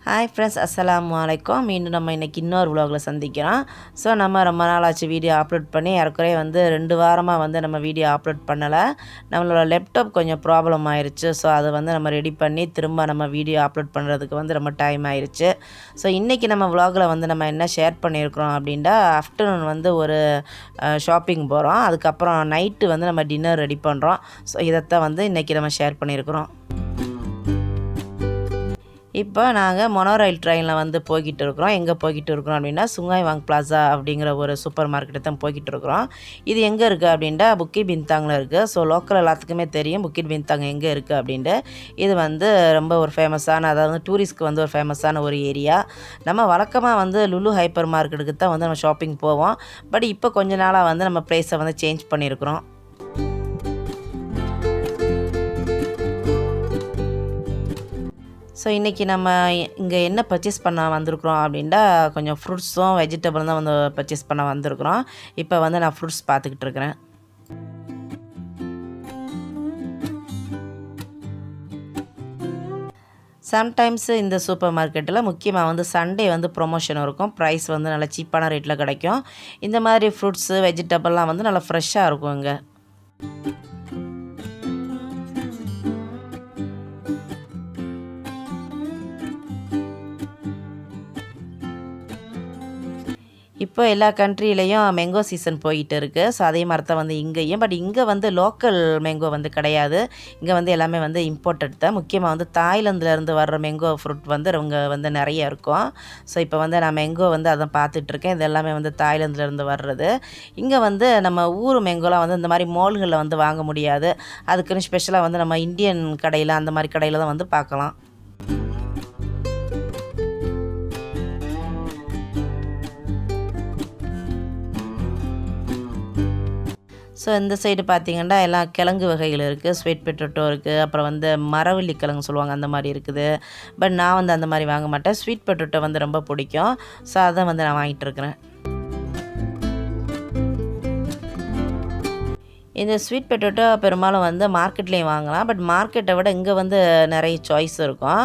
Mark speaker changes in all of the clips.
Speaker 1: Hi friends, அஸ்ஸலாமு அலைக்கும். மீண்டும் நம்ம இன்றைக்கி இன்னொரு விலாகில் சந்திக்கிறோம். ஸோ நம்ம ரொம்ப நாளாச்சு வீடியோ அப்லோட் பண்ணி ஏற்கனவே 2 வாரமாக நம்ம வீடியோ அப்லோட் பண்ணலை. நம்மளோட லேப்டாப் கொஞ்சம் ப்ராப்ளம் ஆயிடுச்சு. ஸோ அதை நம்ம ரெடி பண்ணி திரும்ப நம்ம வீடியோ அப்லோட் பண்ணுறதுக்கு ரொம்ப டைம் ஆயிடுச்சு. ஸோ இன்றைக்கி நம்ம விலாகில் நம்ம என்ன ஷேர் பண்ணியிருக்கிறோம் அப்படின்டா, ஆஃப்டர்நூன் ஒரு ஷாப்பிங் போகிறோம். அதுக்கப்புறம் நைட்டு நம்ம டின்னர் ரெடி பண்ணுறோம். ஸோ இதைத்தான் இன்றைக்கி நம்ம ஷேர் பண்ணியிருக்கிறோம். இப்போ நாங்கள் மொனோரயில் ட்ரெயினில் போய்கிட்டு இருக்கிறோம். எங்கே போய்கிட்டு இருக்கிறோம் அப்படின்னா, சுங்காய் வாங் பிளாசா அப்படிங்கிற ஒரு சூப்பர் மார்க்கெட்டு தான் போய்கிட்டு இருக்கிறோம். இது எங்கே இருக்குது அப்படின்ட்டா, புக்கிட் பின்தாங்கில் இருக்குது. ஸோ லோக்கல் எல்லாத்துக்குமே தெரியும் புக்கிட் பின்தாங் எங்கே இருக்குது அப்படின்ட்டு. இது ரொம்ப ஒரு ஃபேமஸான, அதாவது டூரிஸ்ட்க்கு ஒரு ஃபேமஸான ஒரு ஏரியா. நம்ம வழக்கமாக லுலு ஹைப்பர் மார்க்கெட்டுக்கு தான் நம்ம ஷாப்பிங் போவோம். பட் இப்போ கொஞ்ச நாளாக நம்ம ப்ளேஸை சேஞ்ச் பண்ணியிருக்கிறோம். ஸோ இன்றைக்கி நம்ம இங்கே என்ன பர்ச்சேஸ் பண்ண வந்திருக்கிறோம் அப்படின்ட்டா, கொஞ்சம் ஃப்ரூட்ஸும் வெஜிடபிளும் தான் பர்ச்சேஸ் பண்ண வந்திருக்கிறோம். இப்போ நான் ஃப்ரூட்ஸ் பார்த்துக்கிட்டு இருக்கிறேன். சம்டைம்ஸ் இந்த சூப்பர் மார்க்கெட்டில் முக்கியமாக சண்டே ப்ரொமோஷன் இருக்கும். ப்ரைஸ் நல்லா சீப்பான ரேட்டில் கிடைக்கும். இந்த மாதிரி ஃப்ரூட்ஸு வெஜிடபிள்லாம் நல்லா ஃப்ரெஷ்ஷாக இருக்கும் இங்கே. இப்போ எல்லா கண்ட்ரிலையும் மேங்கோ சீசன் போயிட்டு இருக்குது. ஸோ அதே மாதிரி தான் இங்கேயும். பட் இங்கே லோக்கல் மேங்கோ கிடையாது. இங்கே எல்லாமே இம்போர்ட்டட் தான். முக்கியமாக தாய்லாந்துலேருந்து வர்ற மேங்கோ ஃப்ரூட் இவங்க நிறைய இருக்கும். ஸோ இப்போ நான் மேங்கோ அதை பார்த்துட்ருக்கேன். இது எல்லாமே தாய்லாந்துலேருந்து வர்றது. இங்கே நம்ம ஊர் மேங்கோலாம் இந்த மாதிரி மால்களில் வாங்க முடியாது. அதுக்குன்னு ஸ்பெஷலாக நம்ம இந்தியன் கடையில், அந்த மாதிரி கடையில் தான் பார்க்கலாம். ஸோ இந்த சைடு பார்த்திங்கன்னா எல்லாம் கிழங்கு வகைகள் இருக்குது. ஸ்வீட் பொட்டேட்டோ இருக்குது. அப்புறம் மரவள்ளி கிழங்கு சொல்லுவாங்க, அந்த மாதிரி இருக்குது. பட் நான் அந்த மாதிரி வாங்க மாட்டேன். ஸ்வீட் பொட்டேட்டோ ரொம்ப பிடிக்கும். ஸோ அதை நான் வாங்கிட்டு இருக்கிறேன். இந்த ஸ்வீட் பொட்டேட்டோ பெரும்பாலும் மார்க்கெட்லேயும் வாங்கலாம். பட் மார்க்கெட்டை விட இங்கே நிறைய சாய்ஸ் இருக்கும்.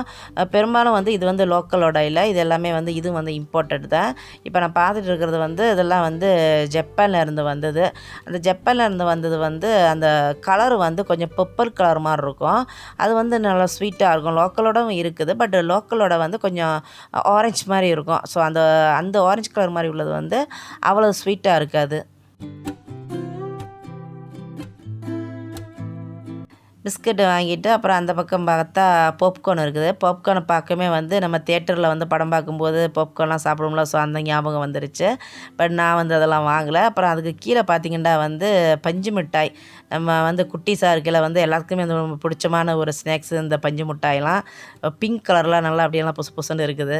Speaker 1: பெரும்பாலும் இது லோக்கலோட இல்லை. இது எல்லாமே இது இம்போர்ட்டட் தான். இப்போ நான் பார்த்துட்டு இருக்கிறது இதெல்லாம் ஜப்பானில் இருந்து வந்தது. அந்த ஜப்பானில் இருந்து வந்தது அந்த கலர் கொஞ்சம் பர்பிள் கலர் மாதிரி இருக்கும். அது நல்லா ஸ்வீட்டாக இருக்கும். லோக்கலோடவும் இருக்குது. பட் லோக்கலோட கொஞ்சம் ஆரஞ்சு மாதிரி இருக்கும். ஸோ அந்த ஆரஞ்சு கலர் மாதிரி உள்ளது அவ்வளோ ஸ்வீட்டாக இருக்காது. பிஸ்கெட்டு வாங்கிட்டு அப்புறம் அந்த பக்கம் பார்த்தா பாப்கார்ன் இருக்குது. பாப்கார்னை பார்க்கவே நம்ம தியேட்டரில் படம் பார்க்கும்போது பாப்கார்ன்லாம் சாப்பிடுவோம்ல. ஸோ அந்த ஞாபகம் வந்துருச்சு. பட் நான் அதெல்லாம் வாங்கலை. அப்புறம் அதுக்கு கீழே பார்த்திங்கன்னா பஞ்சு மிட்டாய். நம்ம குட்டீஸாக இருக்கையில் எல்லாத்துக்குமே ரொம்ப பிடிச்சமான ஒரு ஸ்நாக்ஸ் இந்த பஞ்சு மிட்டாயெல்லாம். பிங்க் கலர்லாம் நல்லா அப்படியெல்லாம் புசு புசுன்னு இருக்குது.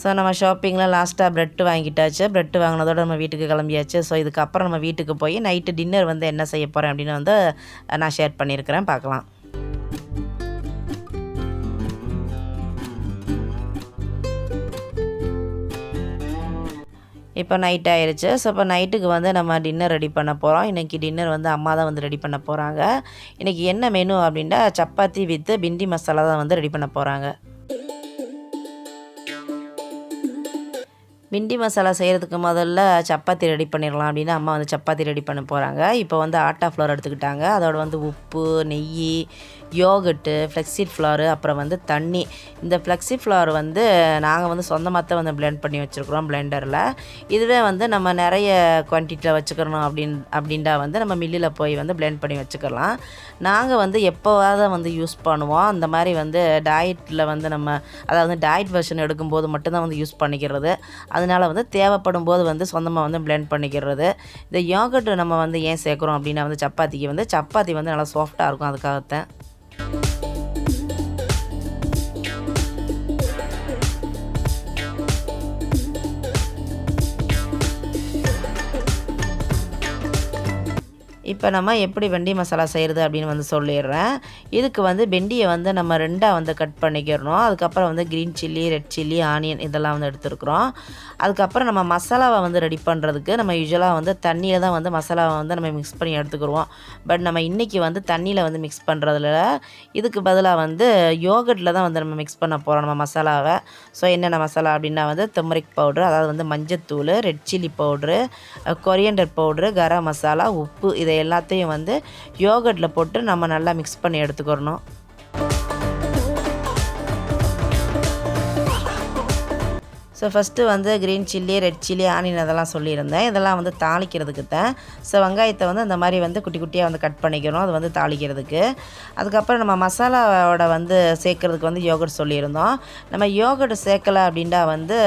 Speaker 1: ஸோ நம்ம ஷாப்பிங்கில் லாஸ்ட்டாக ப்ரெட்டு வாங்கிட்டாச்சு. ப்ரெட்டு வாங்கினதோடு நம்ம வீட்டுக்கு கிளம்பியாச்சு. ஸோ இதுக்கப்புறம் நம்ம வீட்டுக்கு போய் நைட்டு டின்னர் என்ன செய்ய போகிறேன் அப்படின்னு நான் ஷேர் பண்ணியிருக்கிறேன். பார்க்கலாம். இப்போ நைட் ஆயிடுச்சு. ஸோ இப்போ நைட்டுக்கு நம்ம டின்னர் ரெடி பண்ண போகிறோம். இன்றைக்கி டின்னர் அம்மா தான் ரெடி பண்ண போகிறாங்க. இன்றைக்கி என்ன மெனு அப்படின்னா, சப்பாத்தி வித் பிண்டி மசாலா தான் ரெடி பண்ண போகிறாங்க. பிண்டி மசாலா செய்கிறதுக்கு முதல்ல சப்பாத்தி ரெடி பண்ணிடலாம் அப்படின்னு அம்மா சப்பாத்தி ரெடி பண்ண போகிறாங்க. இப்போ ஆட்டா ஃப்ளவர் எடுத்துக்கிட்டாங்க. அதோட உப்பு, நெய், யோகட்டு, ஃப்ளெக்ஸிட் ஃப்ளவர், அப்புறம் தண்ணி. இந்த ஃப்ளெக்ஸிட் ஃப்ளவர் நாங்கள் சொந்தமாக தான் பிளெண்ட் பண்ணி வச்சுருக்குறோம் பிளெண்டரில். இதுவே நம்ம நிறைய குவான்டிட்டியில் வச்சுக்கிறோம் அப்படின்டா நம்ம மில்லில் போய் பிளெண்ட் பண்ணி வச்சுக்கலாம். நாங்கள் எப்போவாவது யூஸ் பண்ணுவோம். அந்த மாதிரி டயட்டில் நம்ம, அதாவது டயட் வெர்ஷன் எடுக்கும்போது மட்டும்தான் யூஸ் பண்ணிக்கிறது. அதனால் தேவைப்படும் போது சொந்தமாக பிளெண்ட் பண்ணிக்கிறது. இந்த யோகட் நம்ம ஏன் சேர்க்குறோம் அப்படின்னா சப்பாத்திக்கு சப்பாத்தி நல்லா சாஃப்டாக இருக்கும். அதுக்காகத்தான். இப்போ நம்ம எப்படி வெண்டி மசாலா செய்கிறது அப்படின்னு வந்து சொல்லிடுறேன். இதுக்கு வந்து வெண்டியை வந்து நம்ம 2ஆக வந்து கட் பண்ணிக்கிறணும். அதுக்கப்புறம் வந்து green chilli, red chilli, onion இதெல்லாம் வந்து எடுத்துருக்குறோம். அதுக்கப்புறம் நம்ம மசாலாவை வந்து ரெடி பண்ணுறதுக்கு நம்ம யூசுவலாக வந்து தண்ணியில் தான் வந்து மசாலாவை வந்து நம்ம மிக்ஸ் பண்ணி எடுத்துக்கிடுவோம். பட் நம்ம இன்றைக்கி வந்து தண்ணியில் வந்து மிக்ஸ் பண்ணுறதுல இதுக்கு பதிலாக வந்து யோகர்ட்டில் தான் வந்து நம்ம மிக்ஸ் பண்ண போகிறோம் நம்ம மசாலாவை. ஸோ என்னென்ன மசாலா அப்படின்னா வந்து டர்மரிக் பவுட்ரு, அதாவது வந்து மஞ்சத்தூள், red chilli powder, coriander powder, garam masala, உப்பு இதை எல்லாத்தையும் வந்து யோகர்ட்டில் போட்டு நம்ம நல்லா மிக்ஸ் பண்ணி எடுத்துக்கிறணும். ஸோ ஃபஸ்ட்டு வந்து green chilli, red chilli, onion அதெல்லாம் சொல்லியிருந்தேன். இதெல்லாம் வந்து தாளிக்கிறதுக்கு தான். ஸோ வெங்காயத்தை வந்து இந்த மாதிரி வந்து குட்டி குட்டியாக வந்து கட் பண்ணிக்கணும், அது வந்து தாளிக்கிறதுக்கு. அதுக்கப்புறம் நம்ம மசாலாவோட வந்து சேர்க்குறதுக்கு வந்து யோகர்ட் சொல்லியிருந்தோம். நம்ம யோகர்ட் சேர்க்கலை அப்படின்டா வந்து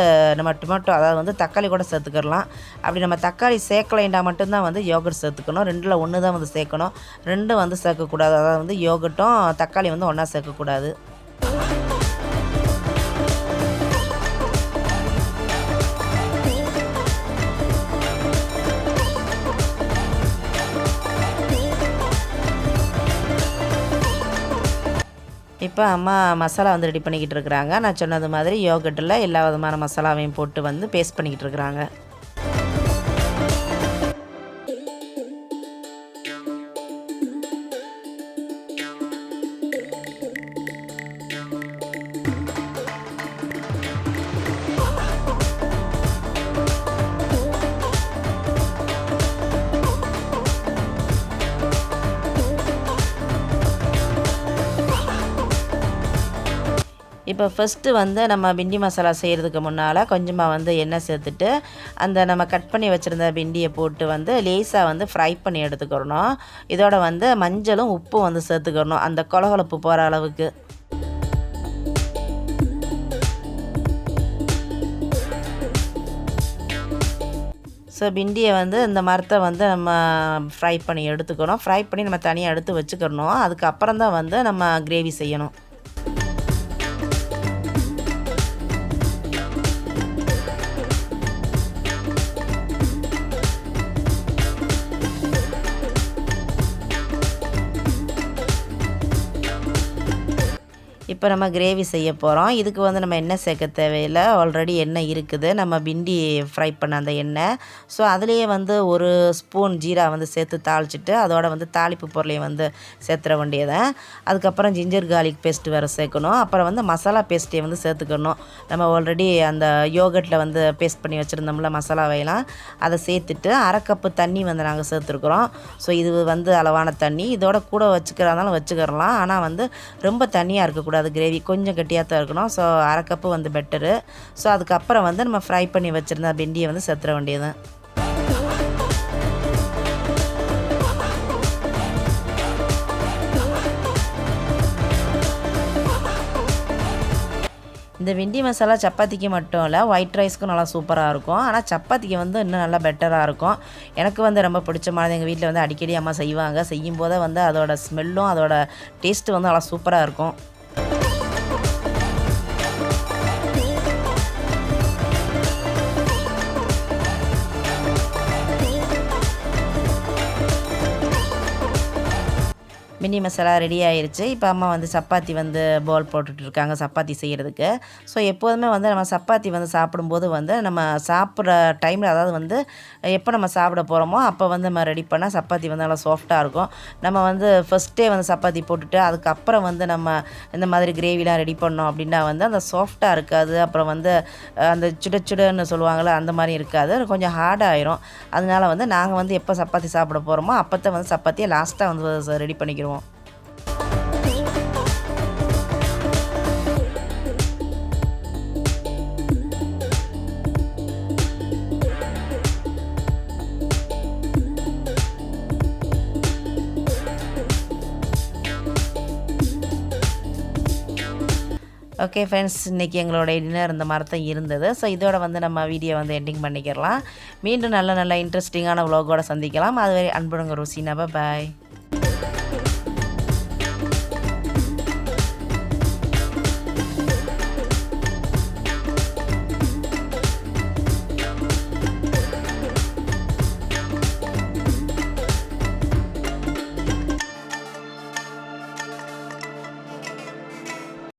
Speaker 1: நம்ம டொமேட்டோ, அதாவது வந்து தக்காளி கூட சேர்த்துக்கிடலாம். அப்படி நம்ம தக்காளி சேர்க்கலைண்டா மட்டும்தான் வந்து யோகர்ட் சேர்த்துக்கணும். 2ல் 1 தான் வந்து சேர்க்கணும். 2 வந்து சேர்க்கக்கூடாது. அதாவது வந்து யோகர்ட்டும் தக்காளி வந்து ஒன்றா சேர்க்கக்கூடாது. இப்போ அம்மா மசாலா வந்து ரெடி பண்ணிக்கிட்டு இருக்கிறாங்க. நான் சொன்னது மாதிரி யோகர்ட்டில் எல்லா விதமான மசாலாவையும் போட்டு வந்து பேஸ்ட் பண்ணிக்கிட்டு இருக்கிறாங்க. இப்போ ஃபஸ்ட்டு வந்து நம்ம பிண்டி மசாலா செய்கிறதுக்கு முன்னால் கொஞ்சமாக வந்து எண்ணெய் சேர்த்துட்டு அந்த நம்ம கட் பண்ணி வச்சுருந்த பிண்டியை போட்டு வந்து லேசாக வந்து ஃப்ரை பண்ணி எடுத்துக்கிறணும். இதோட வந்து மஞ்சளும் உப்பும் வந்து சேர்த்துக்கிறணும் அந்த கொலகொலப்பு போகிற அளவுக்கு. ஸோ பிண்டியை வந்து இந்த மரத்தை வந்து நம்ம ஃப்ரை பண்ணி எடுத்துக்கணும். ஃப்ரை பண்ணி நம்ம தனியாக எடுத்து வச்சுக்கிறணும். அதுக்கப்புறம் தான் வந்து நம்ம கிரேவி செய்யணும். இப்போ நம்ம கிரேவி செய்ய போகிறோம். இதுக்கு வந்து நம்ம எண்ணெய் சேர்க்க தேவையில்லை. ஆல்ரெடி எண்ணெய் இருக்குது. நம்ம பிண்டி ஃப்ரை பண்ண அந்த எண்ணெய். ஸோ அதுலேயே வந்து ஒரு ஸ்பூன் ஜீரா வந்து சேர்த்து தாளிச்சிட்டு அதோட வந்து தாளிப்பு பொருளையும் வந்து சேர்த்துற வேண்டியதான். அதுக்கப்புறம் ஜிஞ்சர் கார்லிக் பேஸ்ட் வேறு சேர்க்கணும். அப்புறம் வந்து மசாலா பேஸ்ட்டையும் வந்து சேர்த்துக்கணும். நம்ம ஆல்ரெடி அந்த யோகர்ட்டில் வந்து பேஸ்ட் பண்ணி வச்சுருந்தோம்ல மசாலாவையெல்லாம் அதை சேர்த்துட்டு 1/2 கப்பு தண்ணி வந்து நாங்கள் சேர்த்துருக்குறோம். ஸோ இது வந்து அளவான தண்ணி. இதோட கூட வச்சுக்கிறதாலும் வச்சுக்கிறலாம். ஆனால் வந்து ரொம்ப தண்ணியாக இருக்கக்கூடாது. கிரேவி கொஞ்சம் கட்டியாக தான் இருக்கணும். ஸோ 1/2 கப்பு வந்து பெட்டரு. ஸோ அதுக்கப்புறம் வந்து நம்ம ஃப்ரை பண்ணி வச்சுருந்த பிண்டியை வந்து சேர்த்துற வேண்டியது. இந்த வெண்டி மசாலா சப்பாத்திக்கு மட்டும் இல்லை, ஒயிட் ரைஸ்க்கும் நல்லா சூப்பராக இருக்கும். ஆனால் சப்பாத்திக்கு வந்து இன்னும் நல்லா பெட்டராக இருக்கும். எனக்கு வந்து ரொம்ப பிடிச்சமானது. எங்கள் வீட்டில் வந்து அடிக்கடி அம்மா செய்வாங்க. செய்யும்போதே வந்து அதோட ஸ்மெல்லும் அதோட டேஸ்ட்டு வந்து நல்லா சூப்பராக இருக்கும். மினி மசாலா ரெடி ஆயிருச்சு. இப்போ அம்மா வந்து சப்பாத்தி வந்து பால் போட்டுட்ருக்காங்க சப்பாத்தி செய்கிறதுக்கு. ஸோ எப்போதுமே வந்து நம்ம சப்பாத்தி வந்து சாப்பிடும்போது வந்து நம்ம சாப்பிட்ற டைமில், அதாவது வந்து எப்போ நம்ம சாப்பிட போகிறோமோ அப்போ வந்து நம்ம ரெடி பண்ணால் சப்பாத்தி வந்து நல்லா சாஃப்டாக இருக்கும். நம்ம வந்து ஃபஸ்ட்டே வந்து சப்பாத்தி போட்டுட்டு அதுக்கப்புறம் வந்து நம்ம இந்த மாதிரி கிரேவிலாம் ரெடி பண்ணோம் அப்படின்னா வந்து அந்த சாஃப்டாக இருக்காது. அப்புறம் வந்து அந்த சுடச்சுடன்னு சொல்லுவாங்கள்ல அந்த மாதிரி இருக்காது. கொஞ்சம் ஹார்டாக ஆயிரும். அதனால வந்து நாங்கள் வந்து எப்போ சப்பாத்தி சாப்பிட போகிறோமோ அப்போத்தான் வந்து சப்பாத்தியை லாஸ்ட்டாக வந்து ரெடி பண்ணிக்கிடுவோம். ஓகே ஃப்ரெண்ட்ஸ், இன்றைக்கி எங்களோட டின்னர் இந்த மாதிரி தான் இருந்தது. ஸோ இதோட வந்து நம்ம வீடியோ வந்து எண்டிங் பண்ணிக்கிறலாம். மீண்டும் நல்ல நல்ல இன்ட்ரெஸ்டிங்கான விலாகோட சந்திக்கலாம். அதுவரை அன்புடன் ருசினா. பாய்.